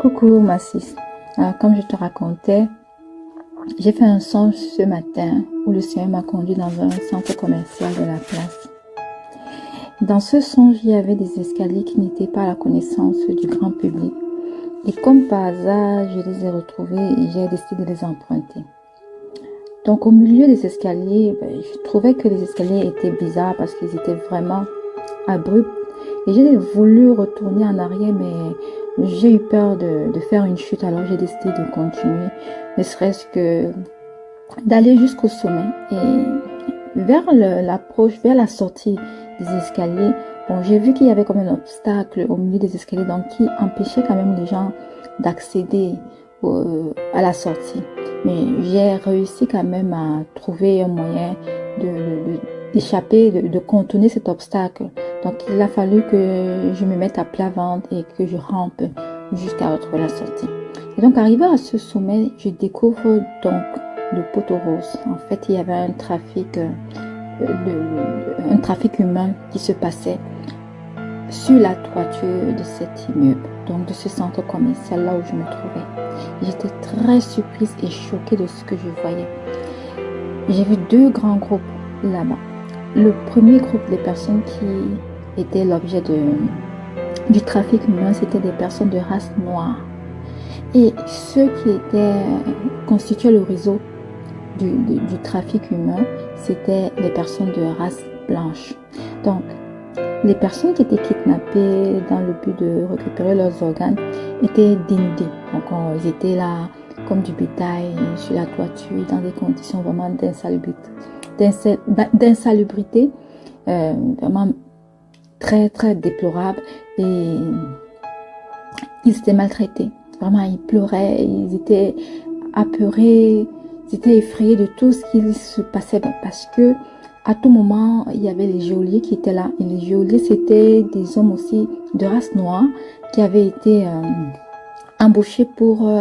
Coucou Massis. Alors, comme je te racontais, j'ai fait un songe ce matin où le Seigneur m'a conduit dans un centre commercial de la place. Dans ce songe, il y avait des escaliers qui n'étaient pas à la connaissance du grand public. Et comme par hasard, je les ai retrouvés et j'ai décidé de les emprunter. Donc au milieu des escaliers, je trouvais que les escaliers étaient bizarres parce qu'ils étaient vraiment abrupts. Et j'ai voulu retourner en arrière, mais j'ai eu peur de faire une chute, alors j'ai décidé de continuer, ne serait-ce que d'aller jusqu'au sommet. Et vers l'approche, vers la sortie des escaliers, bon, j'ai vu qu'il y avait comme un obstacle au milieu des escaliers, donc qui empêchait quand même les gens d'accéder à la sortie. Mais j'ai réussi quand même à trouver un moyen d'échapper, de contourner cet obstacle. Donc il a fallu que je me mette à plat ventre et que je rampe jusqu'à retrouver la sortie. Et donc arrivé à ce sommet, je découvre donc le poteau rose. En fait, il y avait un trafic humain qui se passait sur la toiture de cet immeuble, donc de ce centre commercial là où je me trouvais. J'étais très surprise et choquée de ce que je voyais. J'ai vu deux grands groupes là-bas. Le premier groupe des personnes qui étaient l'objet du trafic humain, c'était des personnes de race noire. Et ceux qui constituaient le réseau du trafic humain, c'était les personnes de race blanche. Donc, les personnes qui étaient kidnappées dans le but de récupérer leurs organes étaient dénudées. Donc, ils étaient là comme du bétail sur la toiture dans des conditions vraiment d'insalubrité, vraiment très très déplorable. Et ils étaient maltraités. Vraiment, ils pleuraient, ils étaient apeurés, ils étaient effrayés de tout ce qui se passait parce que à tout moment, il y avait les geôliers qui étaient là. Et les geôliers, c'était des hommes aussi de race noire qui avaient été embauchés pour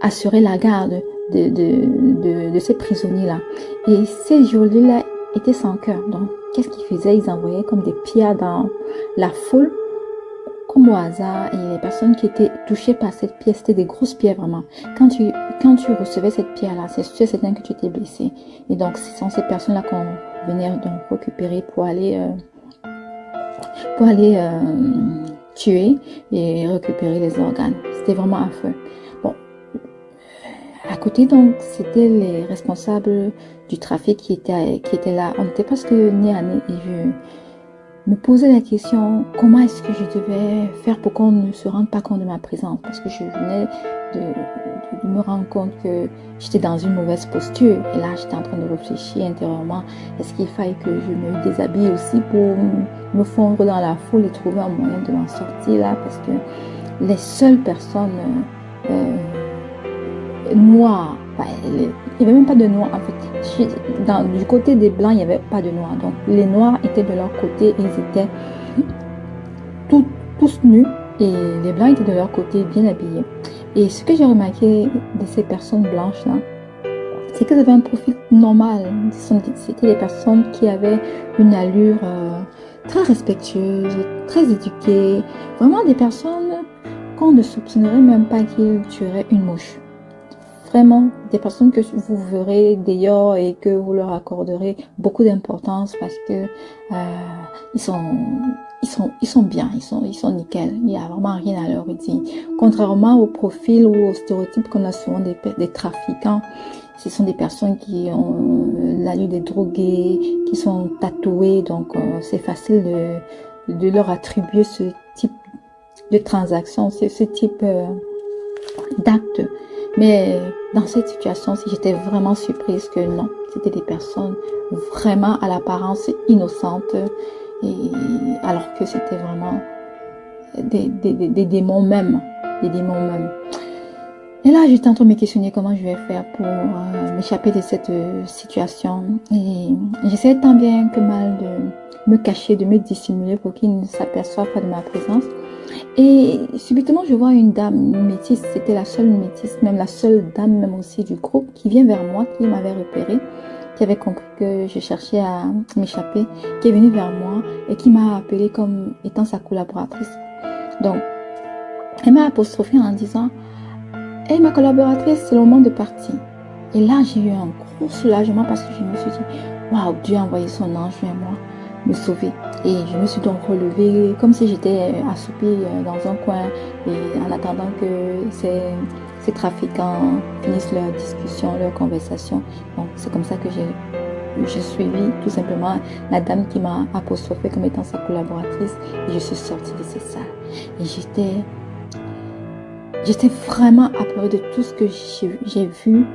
assurer la garde de ces prisonniers-là. Et ces geôliers-là étaient sans cœur. Donc, qu'est-ce qu'ils faisaient? Ils envoyaient comme des pierres dans la foule, comme au hasard. Et les personnes qui étaient touchées par cette pierre, c'était des grosses pierres vraiment. Quand tu recevais cette pierre-là, c'est sûr, c'est que tu étais blessé. Et donc, ce sont ces personnes-là qu'on venait donc récupérer pour aller tuer et récupérer les organes. C'était vraiment affreux. Bon, à côté donc, c'était les responsables du trafic qui étaient là. On était presque nez à nez et je me posais la question, comment est-ce que je devais faire pour qu'on ne se rende pas compte de ma présence, parce que je venais de me rendre compte que j'étais dans une mauvaise posture. Et là, j'étais en train de réfléchir intérieurement, est-ce qu'il fallait que je me déshabille aussi pour me fondre dans la foule et trouver un moyen de m'en sortir là, parce que les seules personnes noires, il n'y avait même pas de noirs en fait. Du côté des blancs, il n'y avait pas de noirs. Donc les noirs étaient de leur côté et ils étaient tous nus et les blancs étaient de leur côté bien habillés. Et ce que j'ai remarqué de ces personnes blanches là, c'est qu'elles avaient un profil normal. C'était des personnes qui avaient une allure très respectueuse, très éduquée. Vraiment des personnes qu'on ne soupçonnerait même pas qu'ils tueraient une mouche. Vraiment des personnes que vous verrez d'ailleurs et que vous leur accorderez beaucoup d'importance parce que ils sont bien, ils sont nickel. Il n'y a vraiment rien à leur dire. Contrairement au profil ou aux stéréotypes qu'on a souvent des trafiquants, ce sont des personnes qui ont l'allure des drogués, qui sont tatoués, donc c'est facile de leur attribuer ce type de transaction, ce type d'acte. Mais dans cette situation, j'étais vraiment surprise que non, c'était des personnes vraiment à l'apparence innocentes, et alors que c'était vraiment des démons même, des démons même. Et là, j'étais en train de me questionner comment je vais faire pour m'échapper de cette situation. Et j'essayais tant bien que mal de me cacher, de me dissimuler pour qu'ils ne s'aperçoivent pas de ma présence. Et subitement, je vois une dame, une métisse, c'était la seule métisse, même la seule dame même aussi du groupe, qui vient vers moi, qui m'avait repéré, qui avait compris que je cherchais à m'échapper, qui est venue vers moi et qui m'a appelée comme étant sa collaboratrice. Donc, Elle m'a apostrophée en disant, hey, ma collaboratrice, c'est le moment de partir. Et là, j'ai eu un gros soulagement parce que je me suis dit, waouh, Dieu a envoyé son ange vers moi, me sauver. Et je me suis donc relevée comme si j'étais assoupie dans un coin et en attendant que ces trafiquants finissent leur discussion, leur conversation. Donc, c'est comme ça que j'ai suivi tout simplement la dame qui m'a apostrophée comme étant sa collaboratrice et je suis sortie de ces salles. Et j'étais vraiment apeurée de tout ce que j'ai vu.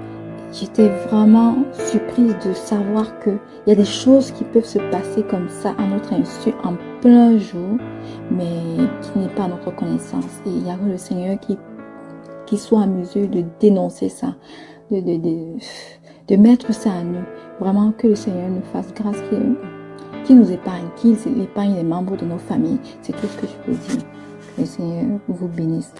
J'étais vraiment surprise de savoir qu'il y a des choses qui peuvent se passer comme ça à notre insu en plein jour, mais qui n'est pas à notre connaissance. Et il y a le Seigneur qui soit en mesure de dénoncer ça, de mettre ça à nous. Vraiment que le Seigneur nous fasse grâce, qu'il nous épargne, qu'il épargne les membres de nos familles. C'est tout ce que je peux dire. Que le Seigneur vous bénisse.